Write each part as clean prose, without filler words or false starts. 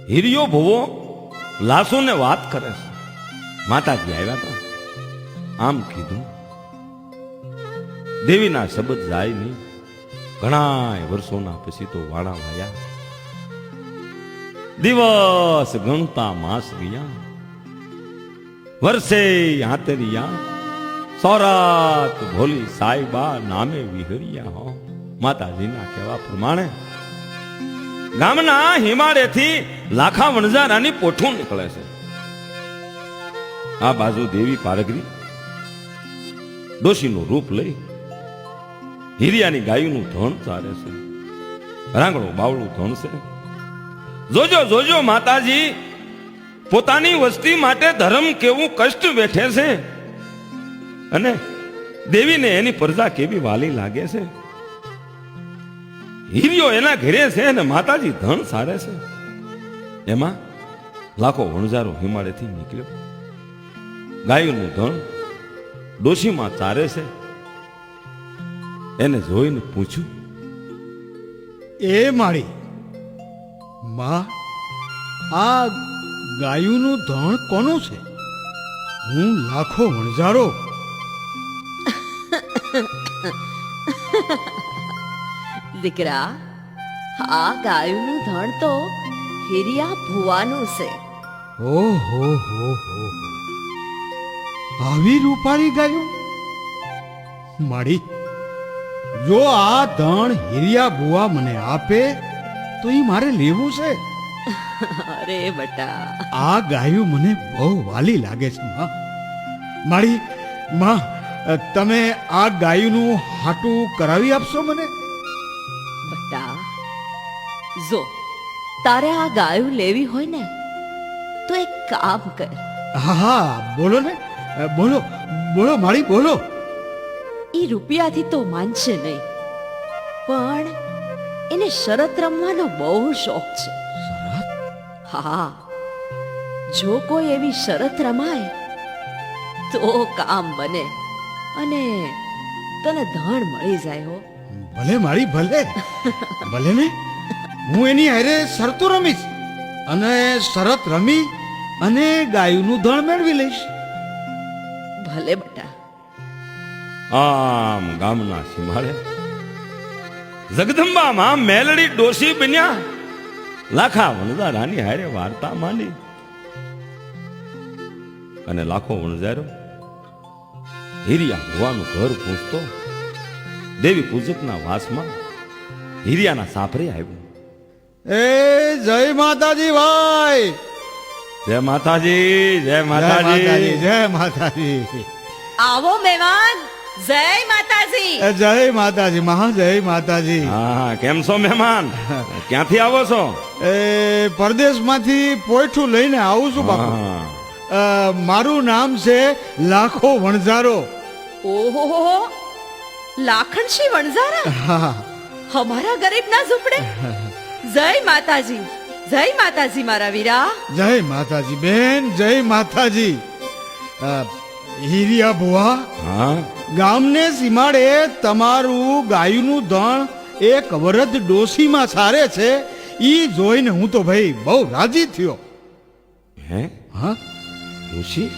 હિરિયો ભુવો લાસોને વાત કરે છે. માતાજી આવ્યા હતા, આમ કીધું. દેવીના શબ્દ જાય નહીં. ઘણા વર્ષોના પછી તો વાણા વાયા. દિવસ ગણતા માસ ગયા, વર્ષે આંતરિયા, સૌરાત ભોલી સાઈબા નામે વિહરિયા. હો માતાજીના કહેવા પ્રમાણે ગામના હિમાળેથી લાખા વણઝારાની પોઠું નીકળે છે. આ બાજુ દેવી પારગરી ડોશીનું રૂપ લઈ હિરિયાની ગાયનું ધણ ચારે છે. રાંગણું બાવળું ધણ છે. જોજો જોજો માતાજી પોતાની વસ્તી માટે ધર્મ કેવું કષ્ટ વેઠે છે, અને દેવીને એની પ્રજા કેવી વાલી લાગે છે. હિરિયો એના ઘરે છે અને માતાજી ધણ સારે છે. એમાં લાખો વણઝારો હિમાળેથી નીકળ્યો. ગાયનું ધણ ડોશીમાં ચારે છે. એને જોઈને પૂછ્યું, એ માળી માં, આ ગાયુનું ધણ કોનું છે? હું લાખો વણઝારો. દીકરા, આ ગાયનું ધણ તો હિરિયા ભુવાનું છે. ઓહો હો હો, આવી રૂપાળી ગાયું? માળી, જો આ ધણ હિરિયા ભુવા મને આપે તો એ મારે લેવું છે. અરે બટા, આ ગાયું મને બહુ વાલી લાગે છે માં. માળી માં, તમે આ ગાયુંનું હાટું કરાવી આપશો મને? બટા, જો તારે આ ગાયું લેવી હોય ને તો એક કામ કર. હા હા, બોલો ને, બોલો બોલો માળી, બોલો. ઈ રૂપિયાથી તો માનશે નહીં, પણ એને શરત રમવાનો બહુ શોખ છે. શરત? હા, જો કોઈ એવી શરત રમાય તો કામ બને અને તને ધણ મળી જાય. હો ભલે માળી, ભલે ભલે ને, હું એની હારે શરતો રમીશ અને શરત રમી અને ગાયુંનું ધણ મેળવી લઈશ. ભલે બટા. આમ ગામના સીમાડે જગદંબામાં મેલડી ડોશી બન્યા. લાખા વણઝારાની હારે વાર્તા માંડી અને લાખો વણઝારો હિરિયા ભુવાનું ઘર પૂછતો દેવી પૂજકના વાસમાં હિરિયાના સાપરે આવ્યું. એ જય માતાજી ભાઈ. જય માતાજી, જય માતાજી. જય માતાજી. આવો મહેમાન. જય માતાજી. જય માતાજી મહા, જય માતાજી. હા, કેમ છો મહેમાન? ક્યાંથી આવો છો? એ પરદેશમાંથી પોઈઠું લઈને આવું છું બાપુ. હા. મારું નામ છે લાખો વણઝારો. ઓહો, લાખણશી વણઝારા હા, હમારા ગરીબના ઝૂંપડે. જય માતાજી, જય માતાજી મારા વીરા. જય માતાજી બેન, જય માતાજી. હિરિયા ભુવા, હા, ગામને સીમાડે તમારું ગાયુંનું ધણ એક વરદ ડોશીમાં સારે છે. ઈ જોઈને હું તો ભાઈ બહુ રાજી થયો. હે? હા ડોશી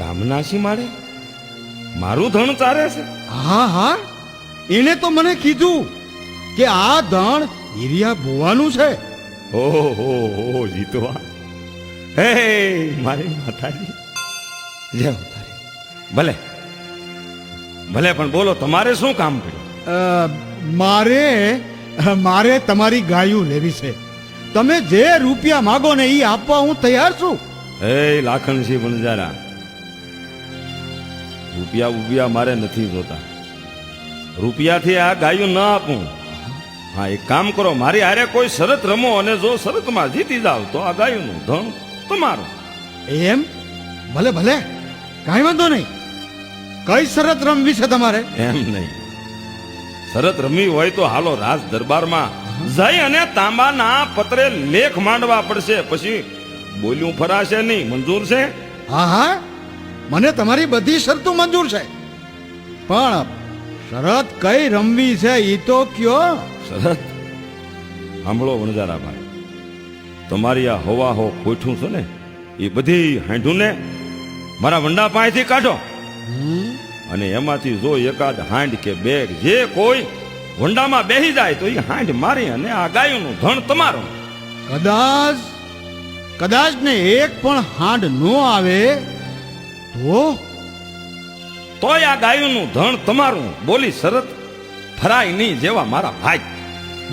ગામના સીમાડે મારું ધણ ચારે છે? હા હા, એને તો મને કીધું કે આ ધણ હિરિયા ભુવાનું છે. ઓહો જીતવા. હે મારી માતાજી, જય માતાજી. ભલે ભલે, પણ બોલો તમારે શું કામ પડ્યું? મારે તમારી ગાયું લેવી છે. તમે જે રૂપિયા માગો ને એ આપવા હું તૈયાર છું. હે લાખણસિંહ વણઝારા, રૂપિયા ઉપિયા મારે નથી જોતા. રૂપિયાથી આ ગાયું ન આપું. હા, એક કામ કરો, મારી હારે કોઈ શરત રમો અને જો શરતમાં જીતી જાવ તો આ ગાયુંનું ધણ તમારું. એમ? ભલે ભલે, કાંઈ વાંધો નહીં. કઈ શરત રમવી છે તમારે? એમ નહીં, શરત રમવી હોય તો હાલો રાજ દરબારમાં જઈ અને તાંબાના પત્રે લેખ માંડવા પડશે. પછી બોલ્યું ફરાશે નહીં. મંજૂર છે? હા હા, મને તમારી બધી શરતો મંજૂર છે, પણ શરત કઈ રમવી છે એ તો કયો. શરત સાંભળો વણઝારાભાઈ, તમારી આ હવા હો કોઠું છે ને એ બધી હાંઢું ને મારા વંડા પાસેથી કાઢો અને એમાંથી જો એકાદ હાંડ કે બે જે કોઈ વંડામાં બેસી જાય તો એ હાંડ મારી અને આ ગાયોનું ધણ તમારું. કદાચ ને એક પણ હાંડ નો આવે તો તોય આ ગાયોનું ધણ તમારું. બોલી શરત ફરાય નહીં જેવા મારા ભાઈ.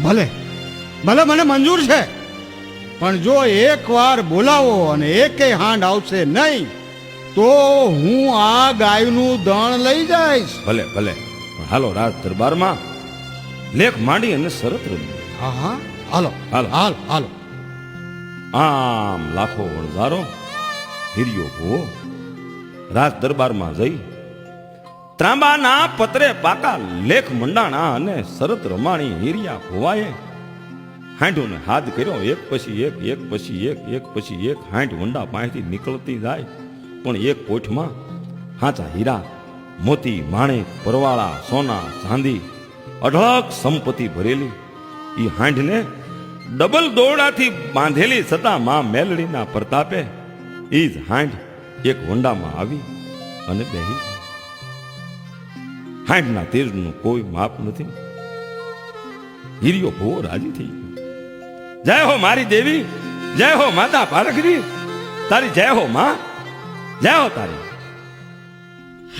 ભલે ભલે મને મંજૂર છે, પણ જો એક વાર બોલાવો અને એકેય હાંડ આવશે નહીં તો હું આ ગાયનું ધણ લઈ જઈશ. ભલે ભલે પણ હાલો રાજ દરબારમાં લેખ માંડી અને શરત રમી. હા હા હાલો હાલો. હાલ હાલો. આમ લાખો વણઝારો હિરિયો ભૂવો રાજ દરબારમાં જઈ ત્રાંબાના પત્રે પાકા લેખ મંડાણા અને શરત રમાણી હિરિયા ભુવાએ હાંઢુને હાથ કર્યો. એક પછી એક, એક પછી એક, એક પછી એક હાંઢ વંડા પાસેથી નીકળતી જાય, પણ એક કોઠમાં હાચા હીરા, મોતી, માણેક, પરવાળા, સોના, ચાંદી, અઢળક સંપત્તિ ભરેલી એ હાંઢને ડબલ દોરડાથી બાંધેલી છતાં માં મેલડીના પ્રતાપે એ જ હાંઢ એક વંડામાં આવી અને બેહી. હાંઢના તેજનું કોઈ માપ નથી. હિરિયો ભૂવો રાજી થઈ ગયો. જય હો મારી દેવી, જય હો માતા પારખરી, તારી જય હો માં, જય હો તારી.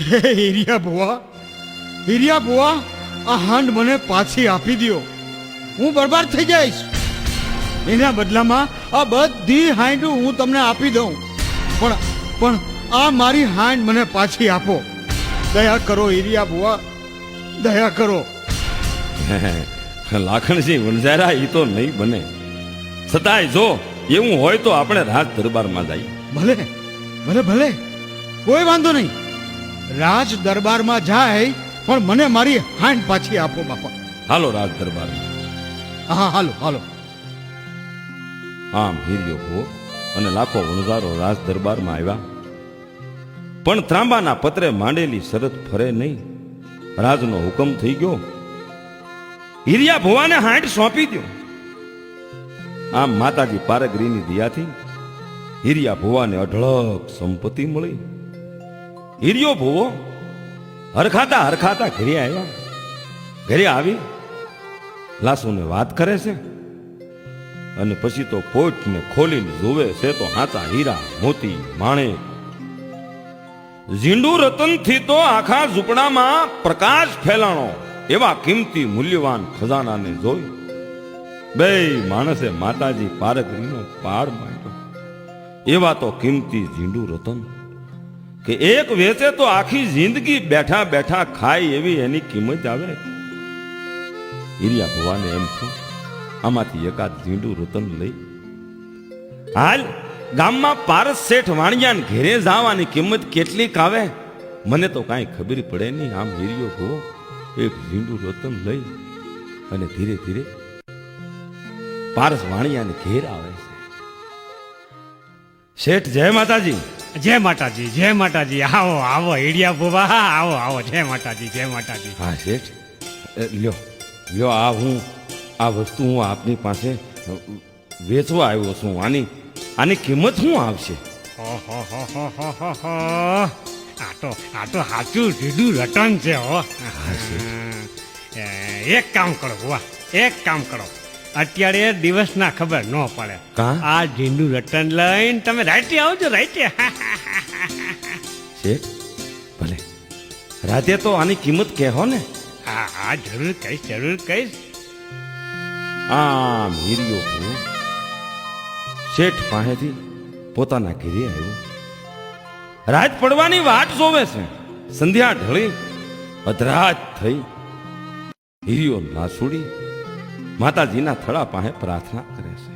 હે હિરિયા બુઆ, આ હાંડ મને પાછી આપી દ્યો. હું બરબાદ થઈ જઈશ. એના બદલામાં આ બધી હાંડ હું તમને આપી દઉં, પણ આ મારી હાંડ મને પાછી આપો. દયા કરો હિરિયા બુઆ, દયા કરો. લાખણસિંહ વણઝારા એ તો નહીં બને. છતાંય જો એવું હોય તો આપણે રાજ દરબારમાં જઈએ. ભલે ભલે ભલે, કોઈ વાંધો નહીં. રાજ દરબારમાં જાય પણ મને મારી હાંડ પાછી આપો બાપા. હાલો રાજ દરબારમાં. હા હાલો હાલો. આમ હિરિયો ભૂવો અને લાખો વણઝારો રાજ દરબારમાં આવ્યા, પણ ત્રાંબાના પત્રે માંડેલી શરત ફરે નહીં. રાજનો હુકમ થઈ ગયો, હિરિયા ભુવાને હાંડ સોંપી દો. આમ માતાજી પારગરીની દયાથી હિરિયા ભુવાને અઢળક સંપત્તિ મળી. હિરિયો ભુવો હરખાતા ઘરે આવ્યા. ઘરે આવી લાસુને વાત કરે છે અને પછી તો પોટને ખોલીને જોવે છે તો હાચા હીરા, મોતી, માણેક, ઝીંડુ રતનથી તો આખા ઝૂંપડામાં પ્રકાશ ફેલાણો એવા કિંમતી મૂલ્યવાન ખજાનાને જોઈ બે માણસે માતાજી પારગરીનો પાડ માંડ્યો. એવા તો કિંમતી ઝીંડુ રતન કે એક વેચે તો આખી જિંદગી બેઠા બેઠા ખાય એવી એની કિંમત આવે. હિરિયા ભુવાને એમ થયું આમાંથી એકાદ ઝીંડુ રતન લઈ હાલ ગામમાં પારસ શેઠ વાણિયાને ઘેરે જવાની કિંમત કેટલીક આવે મને તો કાંઈ ખબર પડે નહીં. આમ હિરિયો ભુવો એક ઝીંડુ રતન લઈ અને ધીરે ધીરે પારસ વાણિયાને ઘેર આવે છે. શેઠ જય માતાજી. જય માતાજી, જય માતાજી. આવો આવો હીડિયા ભુવા, આવો આવો. જય માતાજી, જય માતાજી. હા શેઠ, લ્યો આ આ વસ્તુ હું આપની પાસે વેચવા આવ્યો છું. આની કિંમત શું આવશે? આ તો સાચું ઢીડું રટન છે હો. એક કામ કરો ભુવા, એક કામ કરો. અત્યારે દિવસ ના ખબર ન પડે. કા? આ ઢીંડું રટન લઈને તમે રાતે આવજો, રાતે. શેઠ ભલે રાતે તો આની કિંમત કહેવો ને. હા હા, જરૂર કહીશ, જરૂર કહીશ. આમ હિરિયો ભુવો શેઠ પાસેથી પોતાના ઘરે આવ્યો. રાત પડવાની વાટ જોવે છે. સંધ્યા ઢળી અધરાત થઈ. હિરિયો નાસુડી માતાજીના થડા પાસે પ્રાર્થના કરે છે.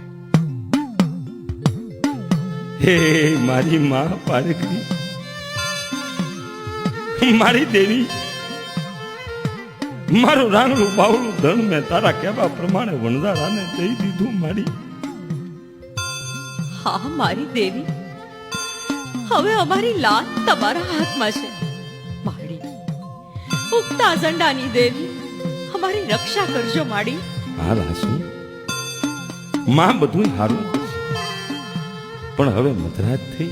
હે મારી માં પારખરી, મારી દેવી, મારું રાંગડું બાવળું ધન મેં તારા કહેવા પ્રમાણે વણઝારાને દઈ દીધું. મારી હા મારી દેવી, હવે અમારી લાત તમારા હાથમાં છે. માડી, ઉગતા ઝંડાની દેવી, અમારી રક્ષા કરજો માડી. હા લાસુ, માં બધું હારું કરશે. પણ હવે મધરાત થઈ